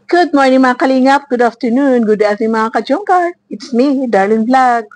Good morning mga kalingap, good afternoon, good evening mga kajongkar. It's me, Darlene Vlog.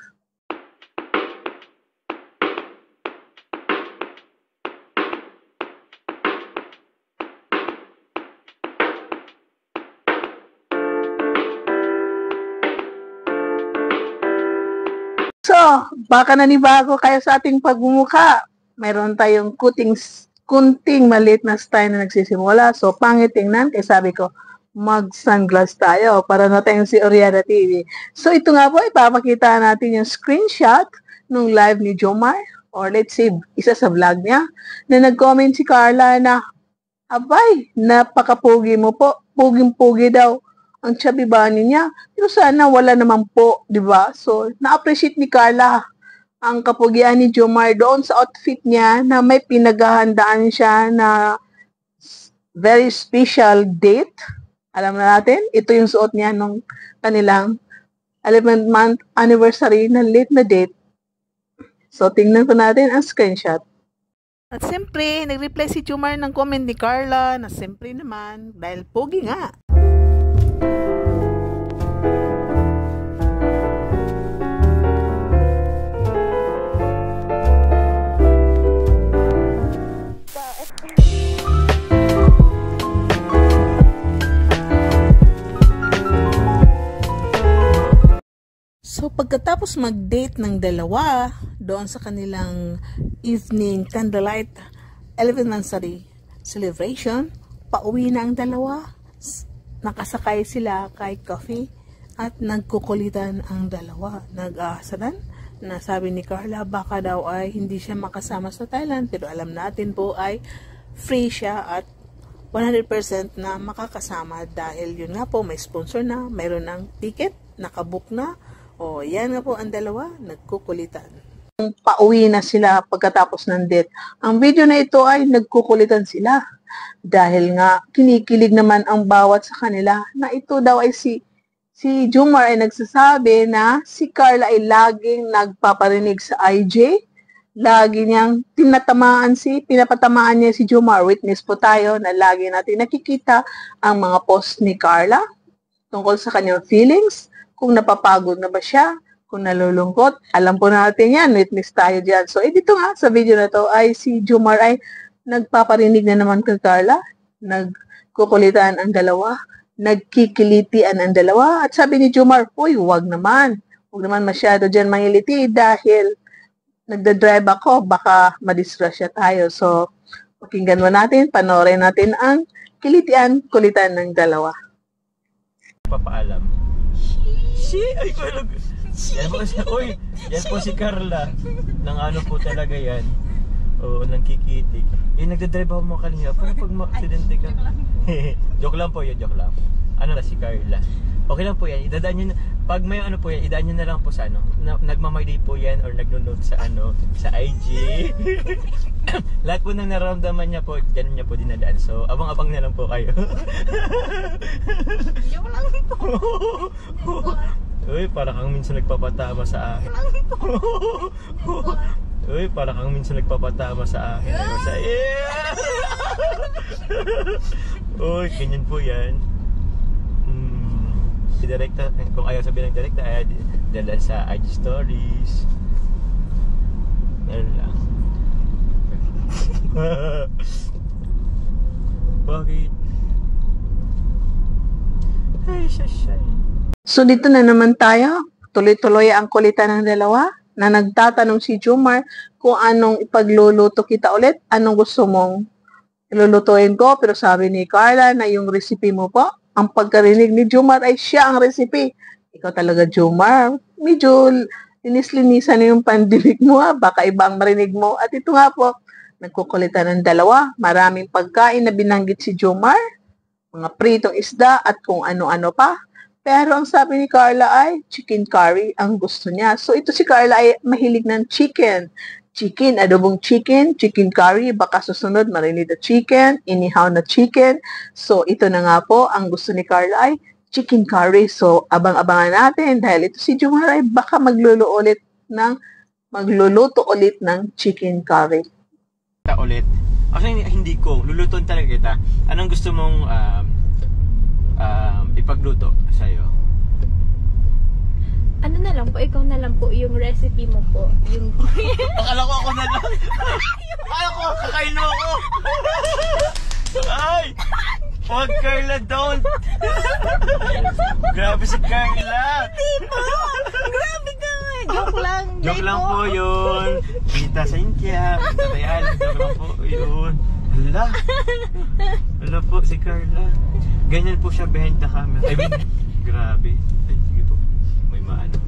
So, baka nanibago kayo sa ating pagmumukha. Mayroon tayong kunting maliit na style na nagsisimula. So, pangit tingnan, kaya sabi ko, mag-sunglass tayo para na tayong si Oriana TV. So, ito nga po, ipapakita natin yung screenshot nung live ni Jomar, or let's say, isa sa vlog niya, na nag-comment si Carla na, abay, napaka-pogi mo po, puging-pugi daw ang chubby bunny niya. Pero sana wala naman po, di ba? So, na-appreciate ni Carla ang kapugian ni Jomar doon sa outfit niya na may pinaghahandaan siya na very special date. Alam na natin, ito yung suot niya nung kanilang 11th month anniversary na late na date. So, tingnan po natin ang screenshot. At siyempre, nag-reply si Jomar ng comment ni Carla na siyempre naman, dahil pogi nga. So, pagkatapos mag-date ng dalawa doon sa kanilang evening candlelight 11th anniversary celebration, pauwi na ang dalawa. Nakasakay sila kay coffee at nagkukulitan ang dalawa. Nag-aasaran na sabi ni Carla baka daw ay hindi siya makasama sa Thailand, pero alam natin po ay free siya at 100% na makakasama dahil yun nga po may sponsor na, mayroon ng ticket, nakabook na. O, yan nga po ang dalawa, nagkukulitan. Pauwi na sila pagkatapos ng date. Ang video na ito ay nagkukulitan sila. Dahil nga, kinikilig naman ang bawat sa kanila na ito daw ay si Jomar ay nagsasabi na si Carla ay laging nagpaparinig sa IG. Lagi niyang pinapatamaan niya si Jomar. Witness po tayo na lagi natin nakikita ang mga post ni Carla tungkol sa kanyang feelings. Kung napapagod na ba siya, kung nalulungkot, alam po natin yan, witness tayo dyan. So, dito nga, sa video na to, ay si Jomar ay nagpaparinig na naman kay Carla, nagkukulitan ang dalawa, nagkikilitian ang dalawa, at sabi ni Jomar, uy, wag naman masyado dyan mangiliti dahil nagdadrive ako, baka madistress siya tayo. So, pakinggan mo natin, panoorin natin ang kilitian, kulitan ng dalawa. Papaalam. Ay, tulog. Yan po uy, yan po si Carla. Nang ano po talaga yan. Oo, nang kikitik. Nagdadrive ako mga kalinga. Para pag ma-aksidente ka. Joke lang po yun, joke lang. Ano na si Carla. Okay lang po yan. Idadaan nyo na, pag may ano po yan, idaan nyo na lang po sa ano. Nagmamay po yan or nagno-note sa ano, sa IG. Lahat po nang nararamdaman niya po, dyan niya po dinadaan. So, abang-abang na lang po kayo. Yung lang po. Uy, para kang minsan nagpapatama sa akin. Uy, para kang minsan nagpapatama sa akin. Uy, ganyan po yan. Si Direkta, kung ayaw sabihin ng Direkta, ay dala sa IG stories. Meron lang. Bakit? Ay, sasay. So, dito na naman tayo. Tuloy-tuloy ang kulitan ng dalawa na nagtatanong si Jomar kung anong ipagluluto kita ulit. Anong gusto mong ilulutuin ko? Pero sabi ni Carla na yung recipe mo po, ang pagkarinig ni Jomar ay siya ang recipe. Ikaw talaga, Jomar. Medyo linis-linisan na yung pandemic mo, ha? Baka ibang marinig mo. At ito nga po, nagkukulitan ng dalawa. Maraming pagkain na binanggit si Jomar. Mga pritong isda at kung ano-ano pa. Pero ang sabi ni Carla ay chicken curry ang gusto niya. So ito si Carla ay mahilig ng chicken. Chicken, adobong chicken, chicken curry, baka susunod marinig na chicken, inihaw na chicken. So ito na nga po, ang gusto ni Carla ay chicken curry. So abang-abangan natin dahil ito si Jomar ay baka magluluto ulit ng chicken curry. Ulit. Actually, hindi ko. Lulutuin talaga kita. Anong gusto mong ipagluto sa'yo? Ano na lang po, ikaw na lang po yung recipe mo po. Yung Akala ko ako na lang. Akala ko, kakain mo ako. Ay! Wag, Carla, don't! Grabe si Carla! Hindi po! Grabe ka! Joke lang. Joke lang po yun. Kita sa India. Kita tayo alam. Joke lang po yun. Hala. Hala po si Carla. Ganyan po siya behind the camera. I mean, grabe. Ay, sige po. May maano.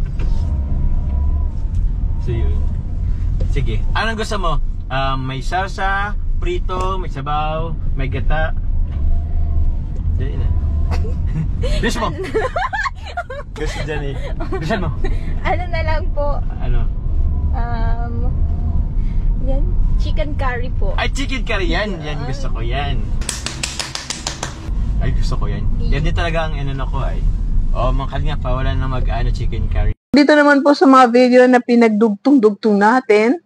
So yun. Sige. Anong gusto mo? May salsa, prito, may sabaw, may gata. Dali na. Gusto mo? Gusto dyan eh. Gusto mo? Ano na lang po? Ano? Yan. Chicken curry po. Ay, chicken curry yan. Yan, gusto ko yan. Ay, gusto ko yan. Yan din talaga ang inano ko ay. Mga kalinga pa, wala na mag-ano chicken curry. Dito naman po sa mga video na pinagdugtong-dugtong natin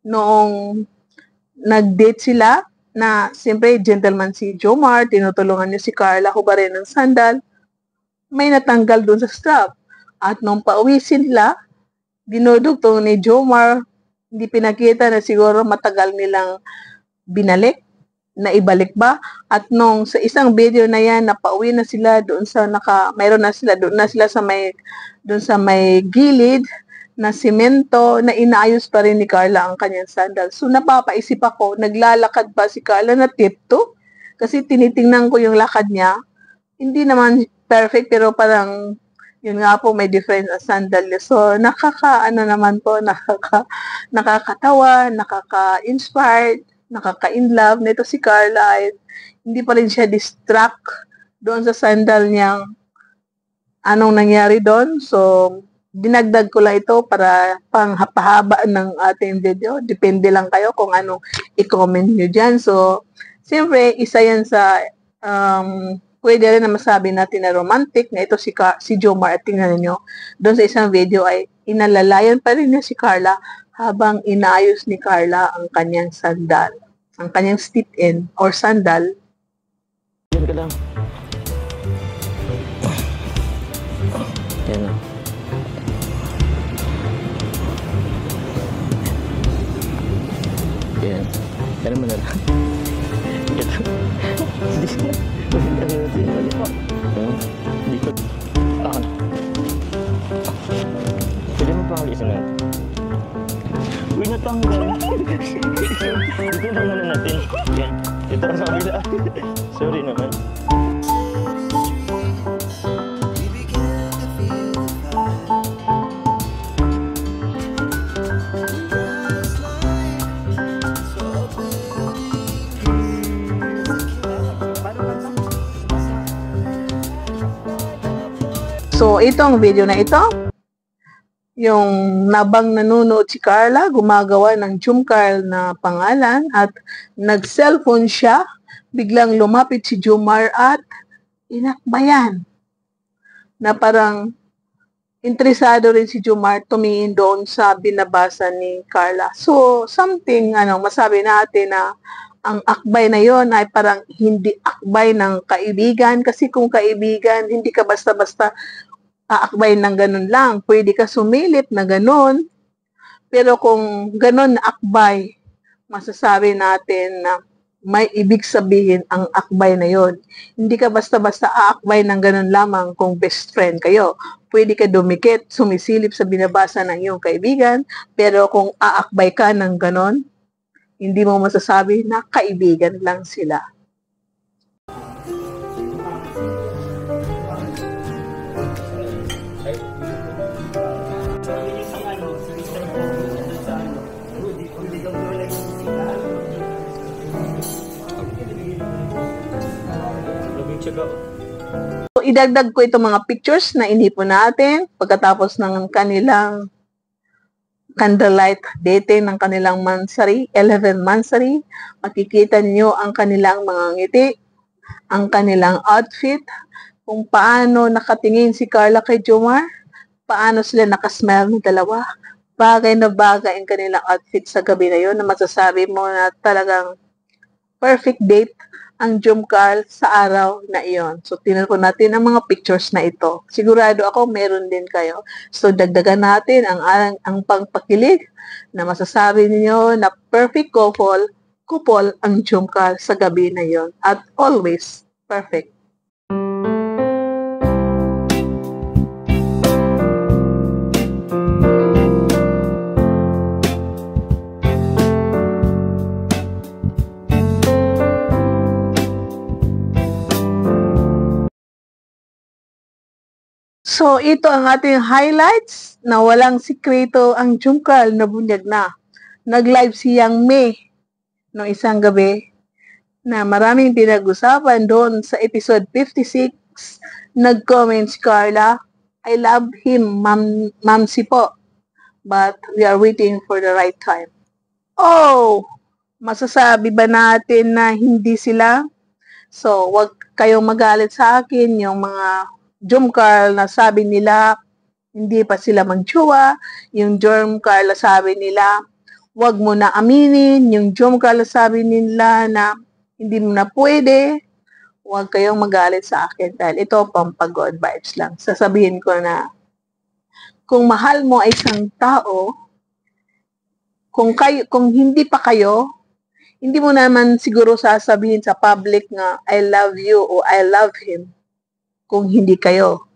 noong nag-date sila na siyempre gentleman si Jomar, tinutulungan niya si Carla hubarin ng sandal, may natanggal dun sa strap. At nung pauwi sila, dinudugtong ni Jomar, hindi pinakita na siguro matagal nilang binalik, na ibalik ba? At nung sa isang video na yan, napauwi na sila doon sa mayroon na sila doon na sila doon sa may gilid na simento na inaayos pa rin ni Carla ang kanyang sandal. So napapaisip ako, naglalakad ba si Carla na tipto? Kasi tinitingnan ko yung lakad niya. Hindi naman perfect pero parang yun nga po may difference ang sandal niya. So nakakatawa, nakaka-inspired, nakaka-inlove nito si Carla. Ay, hindi pa rin siya distract doon sa sandal niyang anong nangyari doon. So dinagdag ko lang ito para panghapahaba ng ating video. Depende lang kayo kung anong i-comment nyo dyan. So, siyempre, isa yan sa pwede rin na masabi natin na romantic na ito si Jomar. At tingnan nyo, doon sa isang video ay inalalayan pa rin niya si Carla habang inaayos ni Carla ang kanyang sandal. Ang kanyang slip-in or sandal. Yan ka lang. Yan na. Yan. Ganun mo na lang. Ito. Hindi ko. Pwede mo pang alisin na. Uy, natanggal. Dito lang na natin. Yan. Ito sa kabila. Sorry naman. So, itong video na ito, yung nabang nanonood si Carla, gumagawa ng Jomcar na pangalan at nag-cellphone siya, biglang lumapit si Jomar at inakbayan. Na parang interesado rin si Jomar tumingin doon sa binabasa ni Carla. So, something, masabi natin na ang akbay na yon ay parang hindi akbay ng kaibigan. Kasi kung kaibigan, hindi ka basta-basta aakbay ng ganun lang. Pwede ka sumilip na ganun. Pero kung ganun na akbay, masasabi natin na may ibig sabihin ang akbay na yon. Hindi ka basta-basta aakbay ng ganun lamang kung best friend kayo. Pwede ka dumikit, sumisilip sa binabasa ng iyong kaibigan. Pero kung aakbay ka ng ganun, hindi mo masasabi na kaibigan lang sila. So, idagdag ko itong mga pictures na inipon natin pagkatapos ng kanilang candlelight dating ng kanilang mansari, 11 mansari. Makikita niyo ang kanilang mga ngiti, ang kanilang outfit, kung paano nakatingin si Carla kay Jomar, paano sila nakasmile ng dalawa. Bagay na bagay ang kanilang outfit sa gabi na yun na masasabi mo na talagang perfect date ang Jumcar sa araw na iyon. So, tingnan po natin ang mga pictures na ito. Sigurado ako meron din kayo. So, dagdagan natin ang pangpakilig na masasabi niyo na perfect couple ang Jumcar sa gabi na iyon. At always perfect. So, ito ang ating highlights na walang sikreto ang Jumcar na bunyag na. Nag-live siyang May no isang gabi na maraming pinag-usapan doon sa episode 56. Nag-comment si Carla, I love him, Mamsi po. But we are waiting for the right time. Oh! Masasabi ba natin na hindi sila? So, wag kayong magalit sa akin yung mga Jumcar na sabi nila hindi pa sila magjowa, yung Jumcar na sabi nila wag mo na aminin, yung Jumcar na sabi nila na hindi mo na pwede, wag kayong magalit sa akin dahil ito pampagod vibes lang. Sasabihin ko na kung mahal mo ay isang tao, kung hindi pa kayo, hindi mo naman siguro sasabihin sa public nga I love you o I love him kung hindi kayo.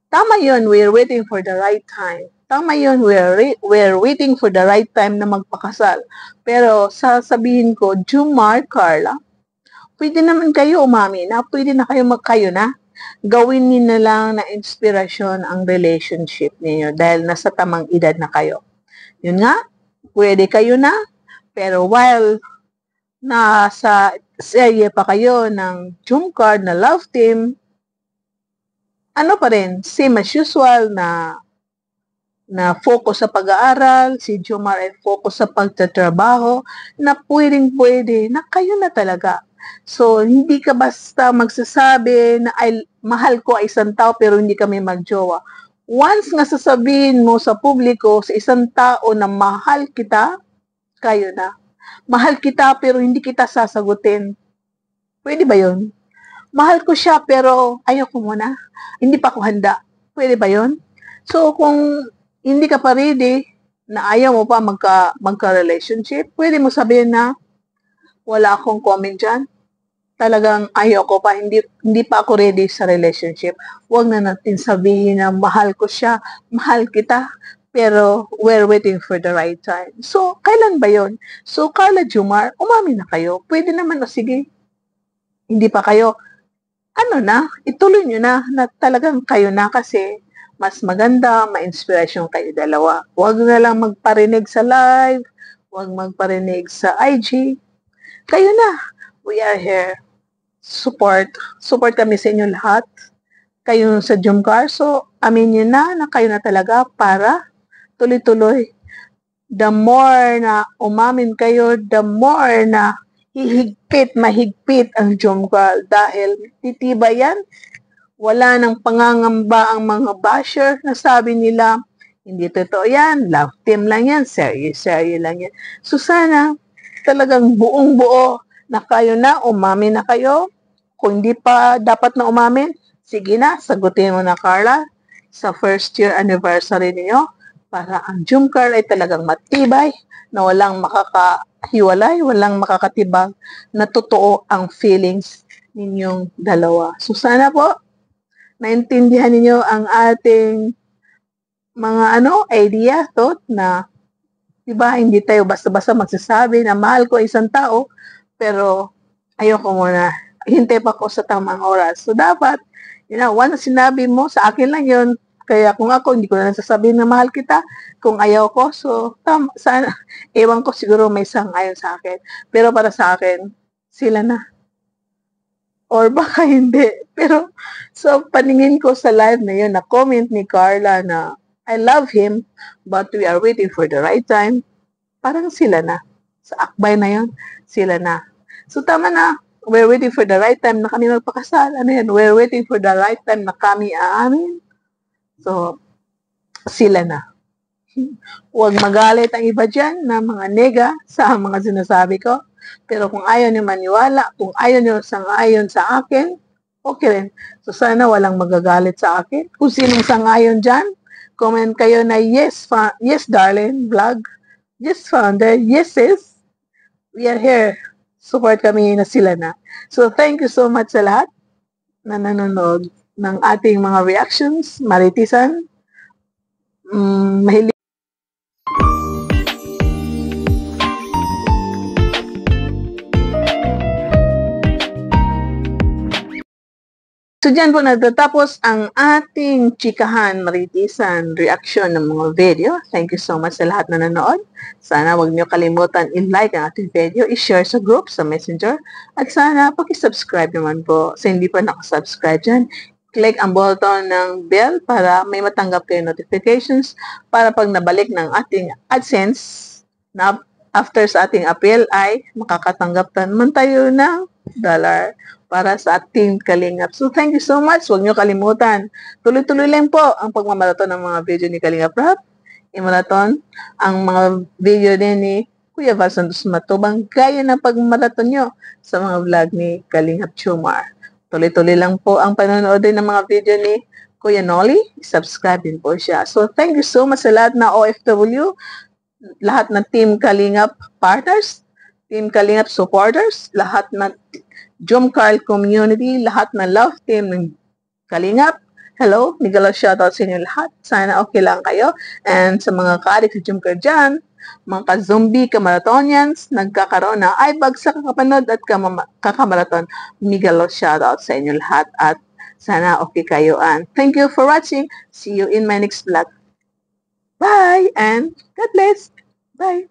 Tama yun, we're waiting for the right time. Tama yun, we're waiting for the right time na magpakasal. Pero sasabihin ko, Jumar, Carla, pwede naman kayo umamin na, pwede na kayo na. Gawin niyo na lang na inspirasyon ang relationship niyo dahil nasa tamang edad na kayo. Yun nga, pwede kayo na, pero while nasa serye pa kayo ng Jumcar na love team, ano pa rin, same as usual na focus sa pag-aaral, si Jumar ay focus sa pagtatrabaho, na pwedeng-pwede na kayo na talaga. So, hindi ka basta magsasabi na mahal ko ay isang tao pero hindi kami magjowa. Once nga sasabihin mo sa publiko sa isang tao na mahal kita, kayo na. Mahal kita pero hindi kita sasagutin. Pwede ba yun? Mahal ko siya pero ayoko muna. Hindi pa ako handa. Pwede ba yun? So, kung hindi ka pa ready, na ayaw mo pa magka-relationship, pwede mo sabihin na wala akong comment dyan. Talagang ayaw ko pa, hindi pa ako ready sa relationship. Huwag na natin sabihin na mahal ko siya, mahal kita, pero we're waiting for the right time. So, kailan ba yon? So, Carla Jumar, umamin na kayo. Pwede naman, o sige, hindi pa kayo. Ano na, ituloy nyo na talagang kayo na kasi mas maganda, ma-inspirasyon kayo dalawa. Huwag na lang magparinig sa live, huwag magparinig sa IG. Kayo na, we are here. Support kami sa inyo lahat. Kayo sa Jumcar, so aminin nyo na kayo na talaga para tuloy-tuloy. The more na umamin kayo, the more na mahigpit ang Jumcar dahil titibay yan. Wala nang pangangamba ang mga basher na sabi nila, hindi totoo yan, love team lang yan, serye lang yan. So sana talagang buong-buo na kayo na, umamin na kayo. Kung hindi pa dapat na umamin, sige na, sagutin mo na Carla sa first year anniversary niyo para ang Jumcar ay talagang matibay na walang makakahiwalay, walang makakatibag na totoo ang feelings ninyong dalawa. So sana po, naintindihan niyo ang ating mga idea, thought na diba, hindi tayo basta-basta magsasabi na mahal ko isang tao, pero ayoko muna. Hintay pa ko sa tamang oras. So, dapat, once sinabi mo, sa akin lang yun. Kaya kung ako, hindi ko na sasabihin na mahal kita. Kung ayaw ko, so, sana, ewan ko siguro may sang-ayon sa akin. Pero para sa akin, sila na. Or baka hindi. Pero, so, paningin ko sa live na yun, na comment ni Carla na, I love him, but we are waiting for the right time. Parang sila na. Sa akbay na yun, sila na. So, tama na. We're waiting for the right time na kami magpakasal. Ano yan? We're waiting for the right time na kami aamin. So, sila na. Huwag magalit ang iba dyan na mga nega sa mga sinasabi ko. Pero kung ayaw niyo maniwala, kung ayaw niyo sang-ayon sa akin, okay rin. So sana walang magagalit sa akin. Kung sinong sang-ayon dyan, comment kayo na yes, yes darling, vlog. Yes, founder. Yes, sis. We are here. Support kami na sila na. So thank you so much sa lahat na nanonood ng ating mga reactions, maritisan, mahilig. So dyan po natatapos ang ating chikahan, maritisan, reaction ng mga video. Thank you so much sa lahat na nanood. Sana huwag niyo kalimutan i-like ang ating video, i-share sa group, sa messenger, at sana paki-subscribe naman po. Sa hindi pa nakasubscribe dyan, click ang button ng bell para may matanggap kayo notifications para pag nabalik ng ating AdSense na after sa ating appeal ay makakatanggap naman tayo ng dollar para sa ating Kalingap. So, thank you so much. Huwag niyo kalimutan. Tuloy-tuloy lang po ang pagmamaraton ng mga video ni Kalingap Rap. I-maraton ang mga video din ni Kuya Val Santos Matubang gaya ng pagmaraton nyo sa mga vlog ni Kalingap Chumar. Tuloy-tuloy lang po ang panonood din ng mga video ni Kuya Nolly. Subscribe din po siya. So, thank you so much sa lahat na OFW, lahat ng Team Kalingap partners, Team Kalingap supporters, lahat ng Jomcarl community, lahat ng love team ng Kalingap. Hello, Miguel, shoutout sa inyo lahat. Sana okay lang kayo. And sa mga ka-addict sa Jomcarl dyan, mga ka-zombie, ka-marathonians, nagkakaroon na ay bagsak kapanood at kakamarathon. Miguel, shoutout sa inyo lahat at sana okay kayo. And thank you for watching. See you in my next vlog. Bye and God bless. Bye.